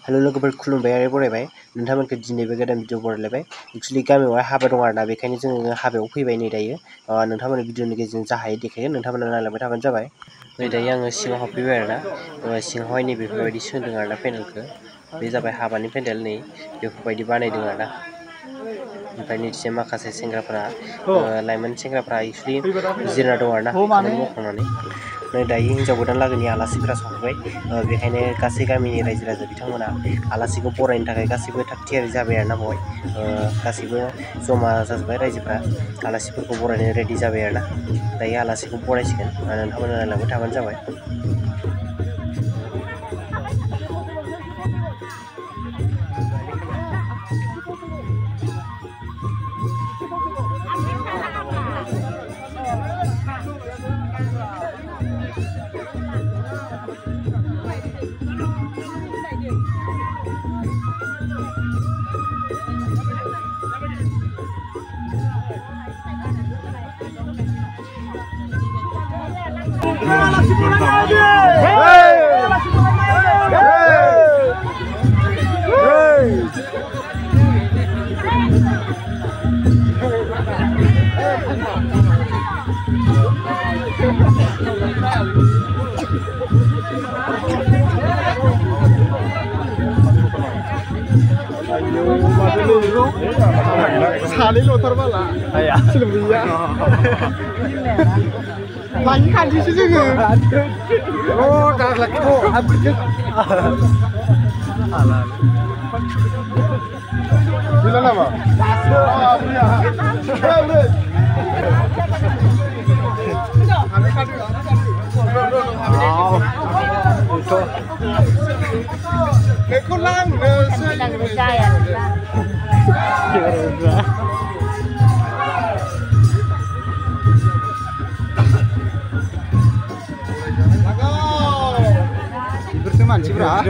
हेलो लोगोफोर खुलुमबाय आरो बरायबाय नोंथांमोनखौ दिनैबो गोदान भिडिअ बरायलायबाय एक्चुअली गामियावहाय हाबा दं आरोना बेखायनो जोङो हाबायाव फैबाय नै दायो नोंथांमोननि भिडिअनि गेजेरजों जा हायो देखायगोन नोंथांमोना नायलांबाय थाबानो जाबाय नै दायो आङो सिङाव हाबफैबाय आरोना सिङावहाय नै बेफोरबायदि सोंदों आरोना पेन्डेलखौ बे जाबाय हाबानि पेन्डेल नै बेफोरबायदि बानायदों आरोना ओमफ्राय नैथिंजाय माखासे सेंग्राफोरा लाइमोन सेंग्राफोरा एक्चुअली जिरायना दं आरोना खामानि मावखांनानै नै दायो हिन्जाव गोदान लागोनि आलासिफोरा सफैबाय बेखायनो गासै गामिनि रायजो राजा बिथांमोना आलासिखौ बरायनो थाखाय गासैबो थाग थियारि जाबाय आरोना बेवहाय गासैबो जमा जाजोब्बाय रायजोफ्रा आलासिफोरखौ बरायनो रेडि जाबाय आरोना दायो आलासिखौ बरायसिगोन नोंथांमोना नायलांबाय थाबानो जाबाय सानै लथारबाला सोलोंबोया मानि खान्थिसो जोङो दाग्लाखौ gila nama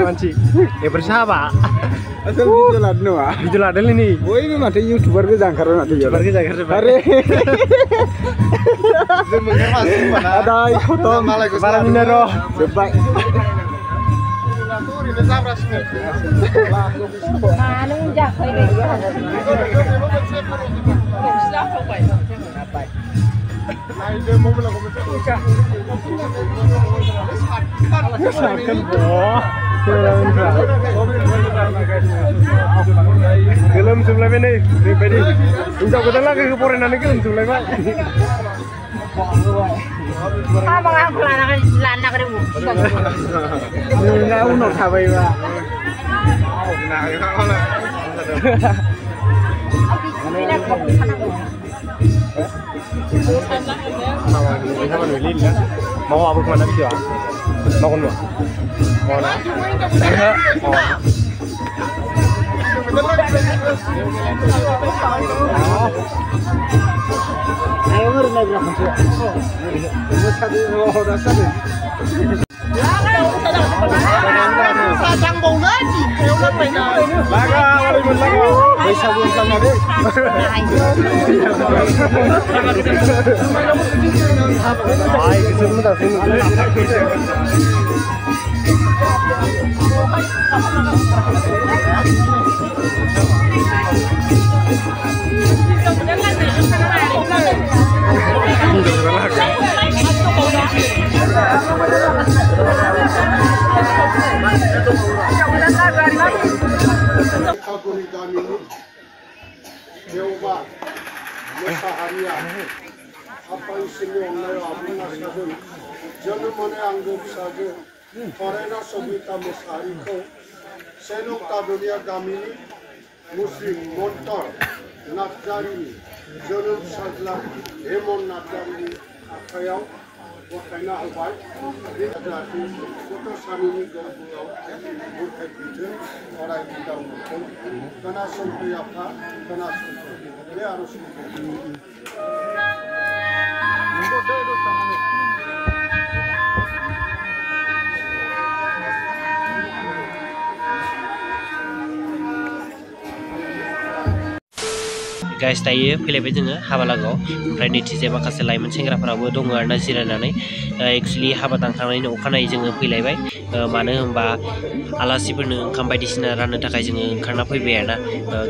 Manci, bersama. Asal video ladno ah. Video ladel ini. Oh ini mati YouTuber ke jangkar nanti ya. YouTuber ke jangkar sebare. Ada foto malam minero. Coba. Gelem jumlahnya nih, pribadi. Insya Allah lagi keporenan gelem jumlahnya. Abang aku lana keribu. Nggak uno kabai pak. Mau apa kemana dia? Mau kemana? Mau nak? Ayo mari naik berapa sih? Sajang bau lagi, kayak udah pernah. Laga, wali laga. Bisa belum sama deh. Ay, kesulitan dah sini. apa isinya oleh abuna saja jangan mana anggap saja karena sobita mesariko senok tadunia gamini muslim montor nakjarini jangan saja emon nakjarini akayau wakena albai dia jadi foto sanini gaulau bukan itu orang kita mungkin karena sampai apa karena dia harus guys दायो फैलायबाय जोङो हाबा लागोआव ओमफ्राय नैथिजाय माखासे लाइमोन सेंग्राफोराबो दङ आरोना जिरायनानै एक्सुवेलि हाबा दानखांनायनि अखानायै जोङो फैलायबाय मानो होनबा आलासिफोरनो ओंखाम बायदिसिना राननो थाखाय जोङो ओंखारना फैबाय आरोना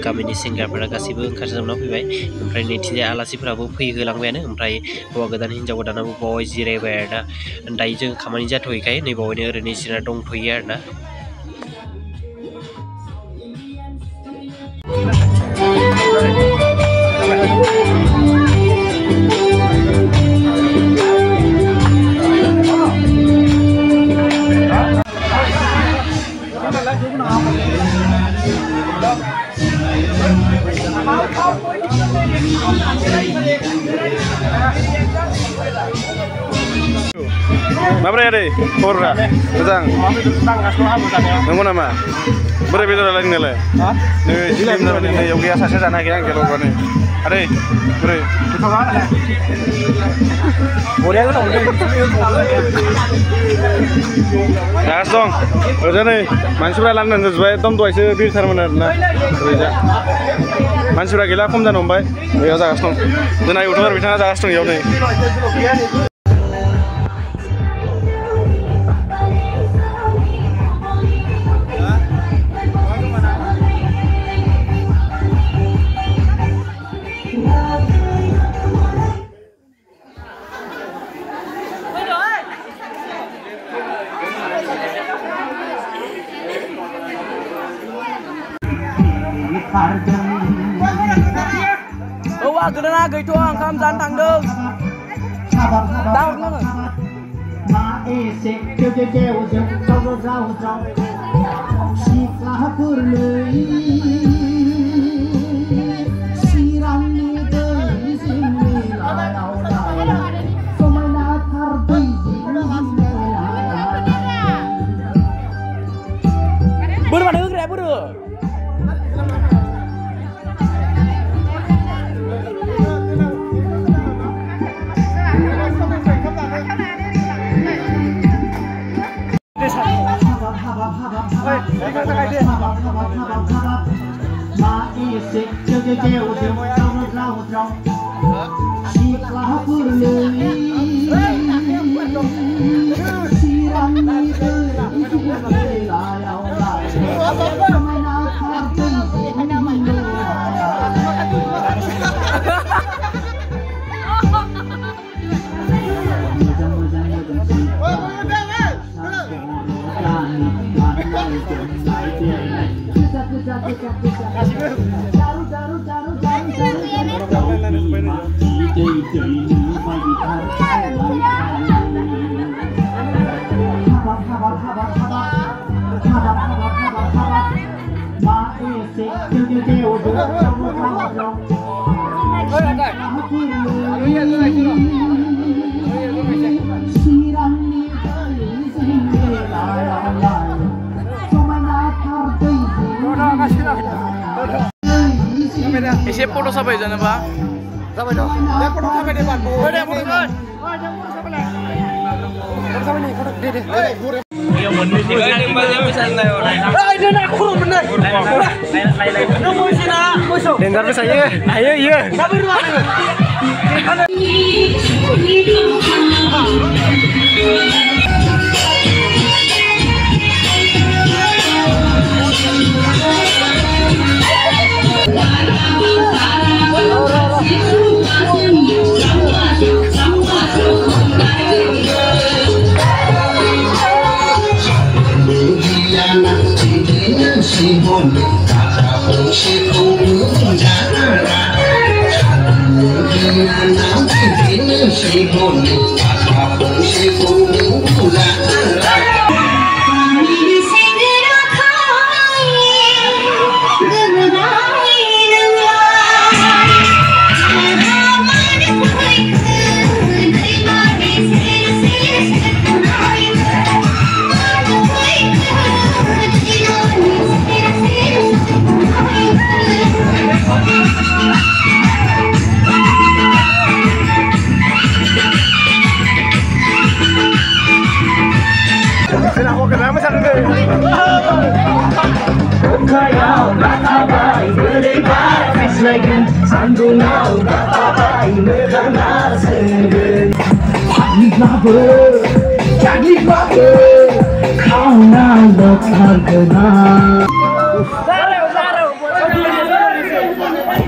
गामिनि सेंग्राफोरा गासैबो ओंखारजोबना फैबाय ओमफ्राय नैथिजाय आलासिफोराबो फैहोलांबायानो ओमफ्राय हौवा गोदान हिनजाव गोदानाबो बावहाय जिरायबाय आरोना दायो जों खामानि जाथ'यैखाय नै बावैनो ओरैनो जिरायना दंथ'यो आरोना माब्रै आदै खबरफ्रा मोजां नंगौ नामा बोरै बेदर लाय नोंलाय नै जिलाय नै याव गैया सासे जानो हाया आं गेलबानो आदै बोरै बरिया गोथाव जागासिनो दं ओरैजा नै मानसिफ्रा लांदां जाजोब्बाय एकदम दहायसो बिरथारमोन आरोना ओरैजा मानसिफ्रा गैला खम जानो हमबाय बेयाव जागासिनो दं जोंना इउटुबार बिथाङा जागासिनो दं इयाव नै Hौवा गोदाना गैथ'आ ओंखाम जानो थांदों दा हरनांगोन बोरो मानो होग्राया बोरो एसे फट' साफाय जानोबा जाबाय दं दे फट' साफाय दे बानबो दे फट' साफाय दे दे बेयाव मोननै दिगाय बाजे फैसालाय ओइ दे ना खर' मोननै नों मोनसेना मोसौ डेन्जार फैसायो हायो इयो दा बोरमा सान्दुङाव गाबबायनो नारसोगोन गाग्लिबाबो खावना लथारगोन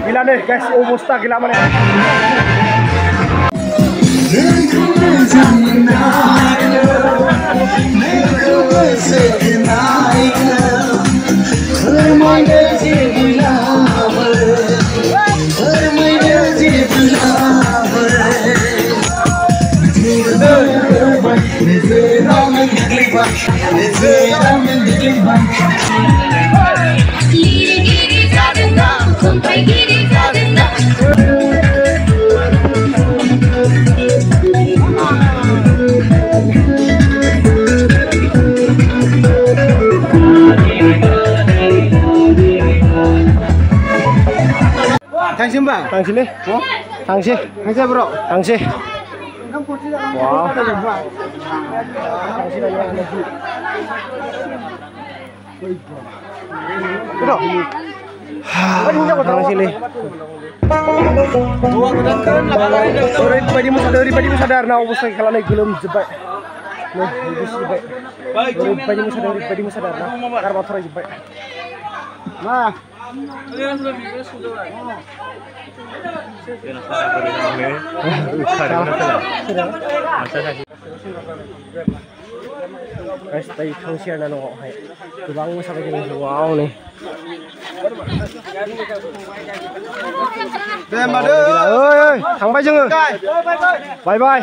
Gila nih guys, Omosta gila mana? Tangsi mbak? Tangsi nih? Tangsi? Tangsi bro? Tangsi. Wow. Tangsi lagi. Bro. Tangsi nih. Daripada sadar na ubus lagi kalau naik belum jebak. Nih, ubus jebak. Daripada sadar na. Karena motor jebak. Nah. Guys, tadi fungsinya nano hai. Kubang sampai gini wow nih. Oi, sampai jeng. Bye bye.